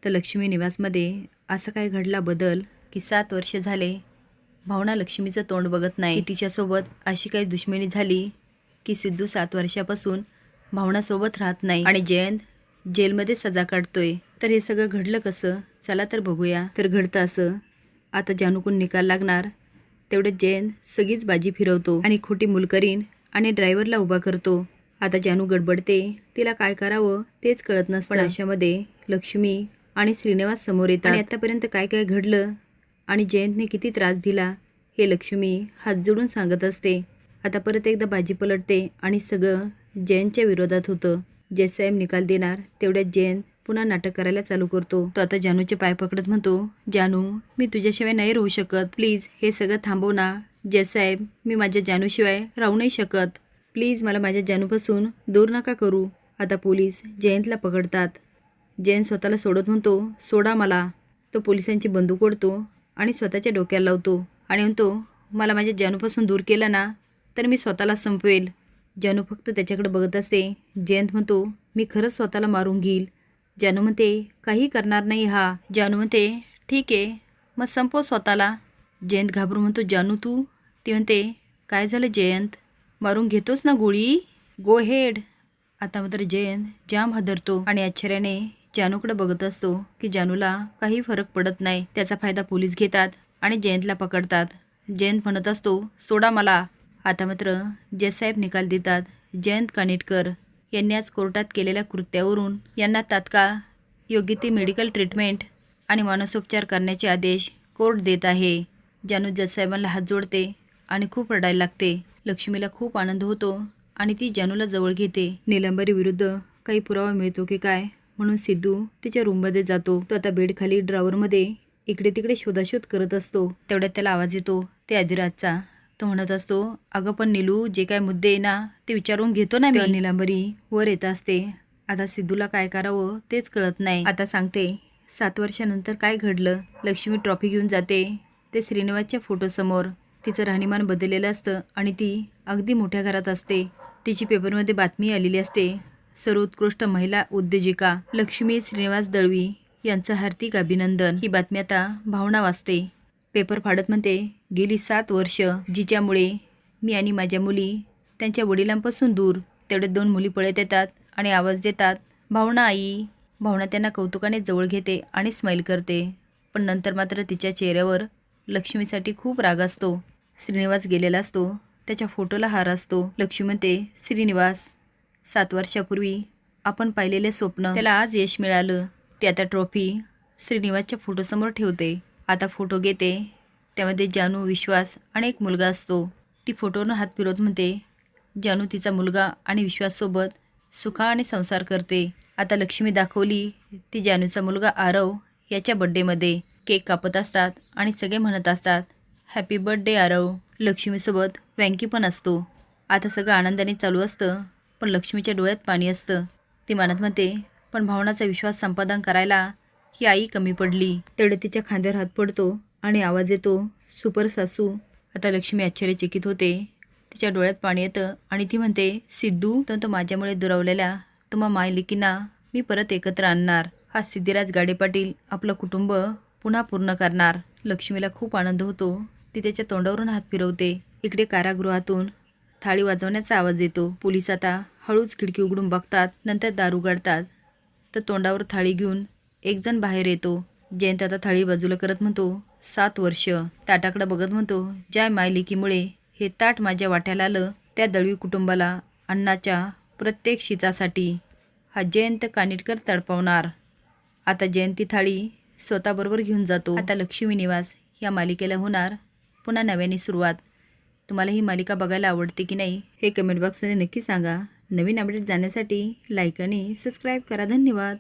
तर लक्ष्मी निवासमध्ये असं काय घडला बदल की 7 वर्ष झाले भावना लक्ष्मीचं तोंड बघत नाही. की तिच्यासोबत अशी काही दुश्मनी झाली की सिद्धू 7 वर्षापासून भावनासोबत राहत नाही आणि जयंत जेलमध्ये सजा काढतोय. तर हे सगळं घडलं कसं, चला तर बघूया. तर घडतं असं, आता जानूकडून निकाल लागणार तेवढे जयंत सगळीच बाजी फिरवतो आणि खोटी मुलकरीण आणि ड्रायव्हरला उभा करतो. आता जानू गडबडते, तिला काय करावं तेच कळत नसतं. पण अशामध्ये लक्ष्मी आणि श्रीनिवास समोर येतात आणि आतापर्यंत काय काय घडलं आणि जयंतने किती त्रास दिला हे लक्ष्मी हात जोडून सांगत असते. आता परत एकदा बाजी पलटते आणि सगळं जयंतच्या विरोधात होतं. जयसाहेब निकाल देणार तेवढ्यात जयंत पुन्हा नाटक करायला चालू करतो. तो आता जानूचे पाय पकडत म्हणतो, जानू मी तुझ्याशिवाय नाही राहू शकत, प्लीज हे सगळं थांबव ना. जयसाहेब मी माझ्या जानूशिवाय राहू नाही शकत, प्लीज मला माझ्या जानूपासून दूर नका करू. आता पोलीस जयंतला पकडतात. जयंत स्वतःला सोडत म्हणतो, सोडा मला. तो पोलिसांची बंदूक ओढतो आणि स्वतःच्या डोक्याला लावतो आणि म्हणतो, मला माझ्या जानूपासून दूर केलं ना तर मी स्वतःला संपवेल. जानू फक्त त्याच्याकडे बघत असते. जयंत म्हणतो, मी खरंच स्वतःला मारून घेईल. जानू म्हणते, काही करणार नाही हा. जानू म्हणते, ठीक आहे मग संपव स्वतःला. जयंत घाबरून म्हणतो, जानू तू? ती म्हणते, काय झालं जयंत, मारून घेतोस ना गोळी, गो हेड. आता मात्र जयंत जाम हादरतो आणि आश्चर्याने जानूकडे बघत असतो की जानूला काही फरक पडत नाही. त्याचा फायदा पोलीस घेतात आणि जयंतला पकडतात. जयंत म्हणत असतो, सोडा मला. आता मात्र जयसाहेब निकाल देतात. जयंत कानिटकर यांनी आज कोर्टात केलेल्या कृत्यावरून यांना तात्काळ योग्य ती मेडिकल ट्रीटमेंट आणि मानसोपचार करण्याचे आदेश कोर्ट देत आहे. जानू जयसाहेबांना हात जोडते आणि खूप रडायला लागते. लक्ष्मीला खूप आनंद होतो आणि ती जानूला जवळ घेते. निलंबरी विरुद्ध काही पुरावा मिळतो की काय म्हणून सिद्धू तिच्या रूममध्ये जातो. तो आता बेडखाली ड्रॉवरमध्ये इकडे तिकडे शोधाशोध करत असतो. तेवढ्यात त्याला आवाज येतो ते अधिराजचा. तो म्हणत असतो, अगं पण नीलू जे काय मुद्दे आहे ना ते विचारून घेतो ना मी. निलंबरी वर येत असते. आता सिद्धूला काय करावं तेच कळत नाही. आता सांगते 7 वर्षानंतर काय घडलं. लक्ष्मी ट्रॉफी घेऊन जाते ते श्रीनिवासच्या फोटोसमोर. तिचं राहणीमान बदललेलं असतं आणि ती अगदी मोठ्या घरात असते. तिची पेपरमध्ये बातमी आलेली असते, सर्वोत्कृष्ट महिला उद्योजिका लक्ष्मी श्रीनिवास दळवी यांचं हार्दिक अभिनंदन. ही बातमी आता भावना वाचते. पेपर फाडत म्हणते, गेली 7 वर्ष जिच्यामुळे मी आणि माझ्या मुली त्यांच्या वडिलांपासून दूर. तेवढे 2 मुली पळत येतात आणि आवाज देतात, भावना आई. भावना त्यांना कौतुकाने जवळ घेते आणि स्माईल करते. पण नंतर मात्र तिच्या चेहऱ्यावर लक्ष्मीसाठी खूप राग असतो. श्रीनिवास गेलेला असतो, त्याच्या फोटोला हार असतो. लक्ष्मी म्हणते, श्रीनिवास 7 वर्षापूर्वी आपण पाहिलेले स्वप्न त्याला आज यश मिळालं. ती आता ट्रॉफी श्रीनिवासच्या फोटोसमोर ठेवते. आता फोटो घेते, त्यामध्ये जानू, विश्वास आणि एक मुलगा असतो. ती फोटोनं हात फिरवत म्हणते, जानू तिचा मुलगा आणि विश्वाससोबत सुखाने संसार करते. आता लक्ष्मी दाखवली ती जानूचा मुलगा आरव याच्या बड्डेमध्ये. केक कापत असतात आणि सगळे म्हणत असतात, हॅपी बर्थडे आरव. लक्ष्मीसोबत वँकी पण असतो. आता सगळं आनंदाने चालू असतं पण लक्ष्मीच्या डोळ्यात पाणी असतं. ती म्हणत म्हणते, पण भावनाचा विश्वास संपादन करायला ही आई कमी पडली. तेवढे तिच्या खांद्यावर हात पडतो आणि आवाज येतो, सुपर सासू. आता लक्ष्मी आश्चर्यचकित होते. तिच्या डोळ्यात पाणी येतं आणि ती म्हणते, सिद्धू तो माझ्यामुळे दुरावलेल्या तुम्हा मायलिकींना मी परत एकत्र आणणार. हा सिद्धिराज गाडे पाटील आपलं कुटुंब पुन्हा पूर्ण करणार. लक्ष्मीला खूप आनंद होतो. ती त्याच्या तोंडावरून हात फिरवते. इकडे कारागृहातून थाळी वाजवण्याचा आवाज येतो. पोलीस आता हळूच खिडकी उघडून बघतात, नंतर दार उघडतात. तर तोंडावर थाळी घेऊन एक जण बाहेर येतो. जयंत आता थाळी बाजूला करत म्हणतो, 7 वर्ष. ताटाकडे बघत म्हणतो, ज्या मायलेकीमुळे हे ताट माझ्या वाट्याला आलं त्या दळवी कुटुंबाला अन्नाच्या प्रत्येक शीतासाठी हा जयंत कानिटकर तडपावणार. आता जयंती थाळी स्वतःबरोबर घेऊन जातो. आता लक्ष्मी निवास या मालिकेला होणार पुन्हा नव्याने सुरुवात. तुम्हाला ही मालिका बघायला आवडते की नाही हे कमेंट बॉक्समध्ये नक्की सांगा. नवीन अपडेट जाण्यासाठी लाईक आणि सबस्क्राईब करा. धन्यवाद.